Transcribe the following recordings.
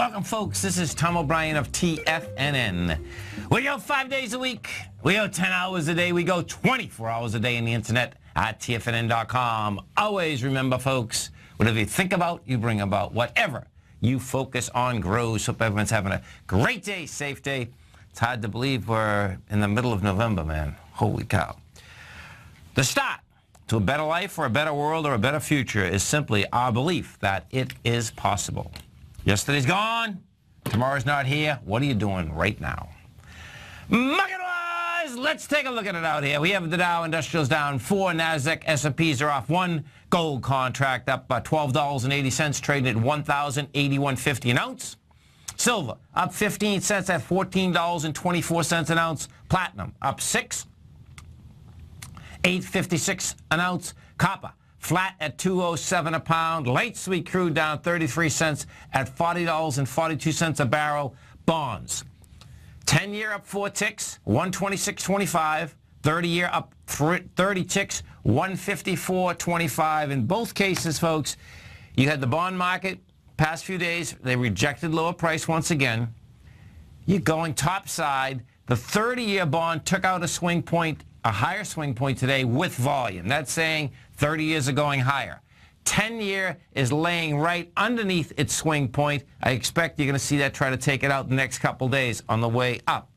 Welcome, folks. This is Tom O'Brien of TFNN. We go 5 days a week. We go 10 hours a day. We go 24 hours a day on the internet at TFNN.com. Always remember, folks, whatever you think about, you bring about. Whatever you focus on grows. Hope everyone's having a great day, safe day. It's hard to believe we're in the middle of November, man. Holy cow. The start to a better life or a better world or a better future is simply our belief that it is possible. Yesterday's gone. Tomorrow's not here. What are you doing right now? Market-wise, let's take a look at it out here. We have the Dow Industrials down 4, NASDAQ, S&Ps are off 1. Gold contract up $12.80, trading at $1,081.50 an ounce. Silver up 15 cents at $14.24 an ounce. Platinum up 6, $8.56 an ounce. Copper flat at $2.07 a pound. Light sweet crude down 33 cents at $40.42 a barrel. Bonds, 10-year up 4 ticks, 126.25. 30-year up 30 ticks, 154.25. In both cases, folks, you had the bond market past few days. They rejected lower price once again. You're going topside. The 30-year bond took out a swing point, a higher swing point today with volume. That's saying 30 years are going higher. 10-year is laying right underneath its swing point. I expect you're going to see that try to take it out the next couple days on the way up.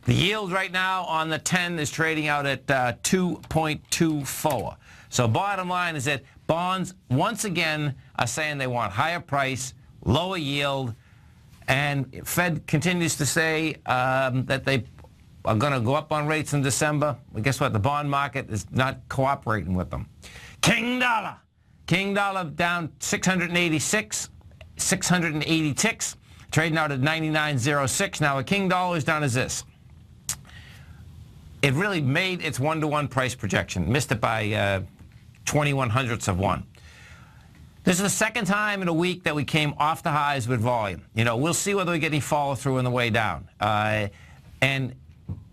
The yield right now on the 10 is trading out at 2.24. So bottom line is that bonds, once again, are saying they want higher price, lower yield, and Fed continues to say that they are going to go up on rates in December. Well, guess what? The bond market is not cooperating with them. King dollar. King dollar down 680 ticks, trading out at 99.06. Now, a king dollar is down as this. It really made its one-to-one price projection. Missed it by 21 hundredths of one. This is the second time in a week that we came off the highs with volume. You know, we'll see whether we get any follow-through on the way down. And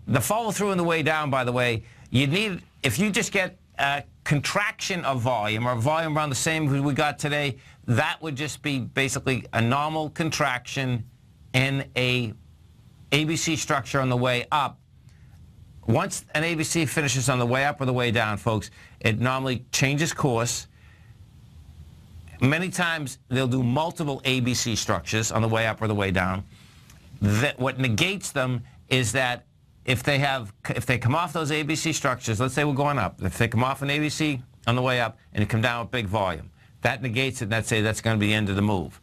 the follow-through on the way down, by the way, you need, if you just get a contraction of volume or volume around the same as we got today, that would just be basically a normal contraction in a ABC structure on the way up. Once an ABC finishes on the way up or the way down, folks, it normally changes course. Many times they'll do multiple ABC structures on the way up or the way down. What negates them is that if they come off those ABC structures, let's say we're going up, if they come off an ABC on the way up and come down with big volume, that negates it, and that's going to be the end of the move.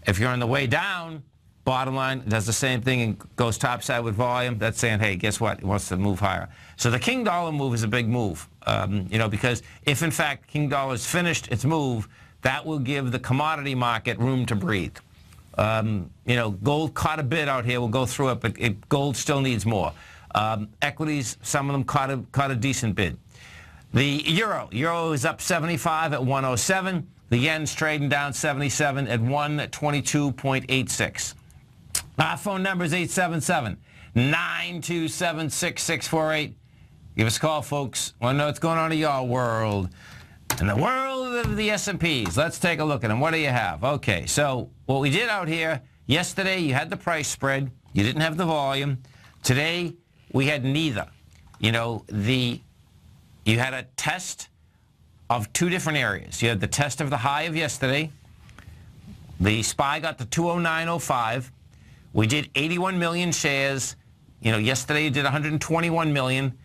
If you're on the way down, bottom line, does the same thing and goes topside with volume, that's saying, hey, guess what? It wants to move higher. So the king dollar move is a big move, you know, because if, in fact, king dollar's finished its move, that will give the commodity market room to breathe. You know, gold caught a bid out here. We'll go through it, but gold still needs more. Equities, some of them caught a decent bid. The euro is up 75 at 107. The yen's trading down 77 at 122.86. Our phone number is 877-927-6648. Give us a call, folks. Want to know what's going on in your world. In the world of the S&Ps, let's take a look at them. What do you have? Okay, so what we did out here, yesterday you had the price spread. You didn't have the volume. Today we had neither. You know, you had a test of two different areas. You had the test of the high of yesterday. The SPY got to 209.05. We did 81 million shares. You know, yesterday you did 121 million.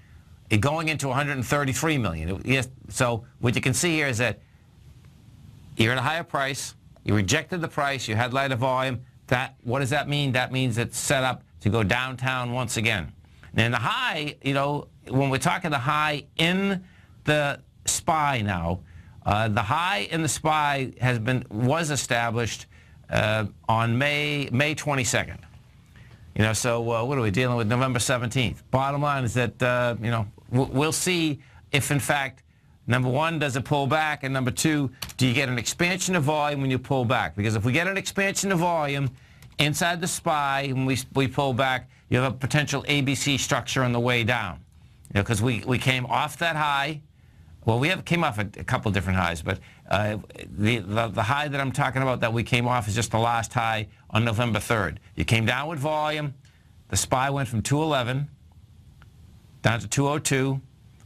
Going into 133 million. Yes, so what you can see here is that you're at a higher price. You rejected the price. You had lighter volume. What does that mean? That means it's set up to go downtown once again. And the high, you know, when we're talking the high in the SPY now, the high in the SPY was established on May 22nd. You know, so what are we dealing with? November 17th. Bottom line is that, you know, we'll see if, in fact, number one, does it pull back? And number two, do you get an expansion of volume when you pull back? Because if we get an expansion of volume inside the SPY, when we pull back, you have a potential ABC structure on the way down. You know, because we came off that high, Well, we came off a couple different highs, but the high that I'm talking about that we came off is just the last high on November 3rd. You came down with volume. The SPY went from 211 down to 202.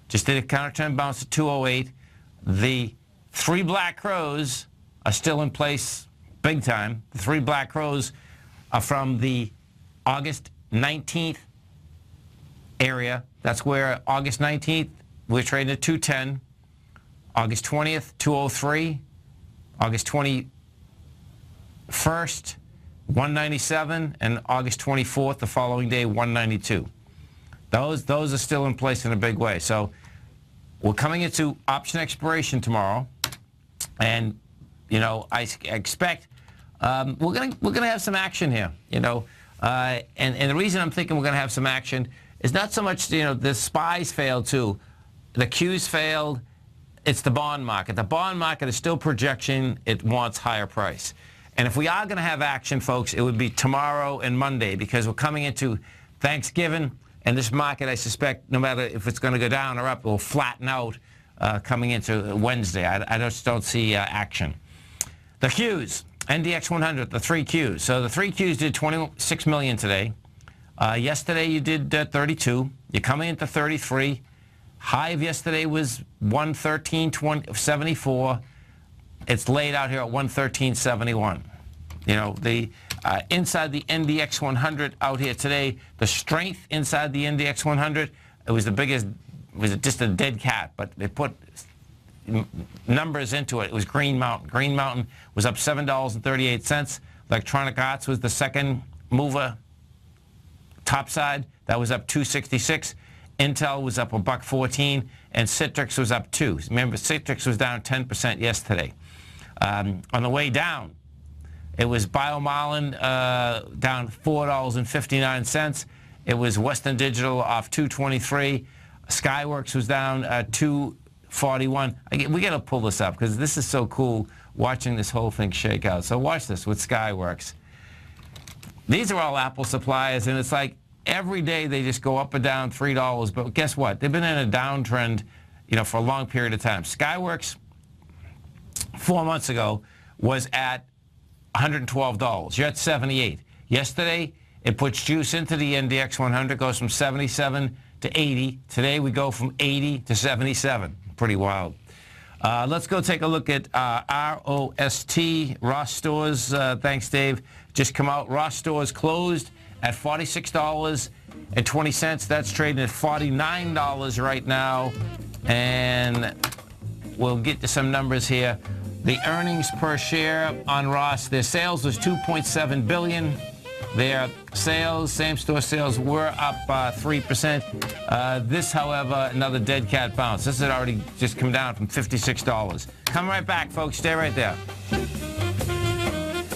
Just did a counter-trend bounce to 208. The three black crows are still in place big time. The three black crows are from the August 19th area. That's where August 19th, we're trading at 210. August 20th, 203. August 21st, 197. And August 24th, the following day, 192. Those are still in place in a big way. So we're coming into option expiration tomorrow. And, you know, I expect we're gonna have some action here, you know. And the reason I'm thinking we're going to have some action is not so much, you know, the SPYs failed too. The Qs failed. It's the bond market. The bond market is still projection. It wants higher price. And if we are going to have action, folks, it would be tomorrow and Monday, because we're coming into Thanksgiving, and this market, I suspect, no matter if it's going to go down or up, it will flatten out coming into Wednesday. I just don't see action. The Qs. NDX 100, the 3 Qs. So the 3 Qs did 26 million today. Yesterday you did 32. You're coming into 33. High of yesterday was 113.74. It's laid out here at 113.71. You know, the inside the NDX 100 out here today, the strength inside the NDX 100, it was the biggest, it was just a dead cat, but they put numbers into it. It was Green Mountain. Green Mountain was up $7.38. Electronic Arts was the second mover, top side. That was up $2.66. Intel was up $1.14, and Citrix was up 2. Remember, Citrix was down 10% yesterday. On the way down, it was BioMarlin down $4.59. It was Western Digital off $2.23. Skyworks was down $2.41. We got to pull this up because this is so cool watching this whole thing shake out. So watch this with Skyworks. These are all Apple suppliers, and it's like every day they just go up and down $3. But guess what? They've been in a downtrend, you know, for a long period of time. Skyworks 4 months ago was at $112. You're at 78. Yesterday, it puts juice into the NDX 100, goes from 77 to 80. Today, we go from 80 to 77. Pretty wild. Let's go take a look at ROST, Ross Stores. Thanks, Dave. Just come out. Ross Stores closed at $46.20. That's trading at $49 right now. And we'll get to some numbers here. The earnings per share on Ross, their sales was $2.7 billion. Their sales, same-store sales, were up 3%. This, however, another dead cat bounce. This had already just come down from $56. Come right back, folks. Stay right there.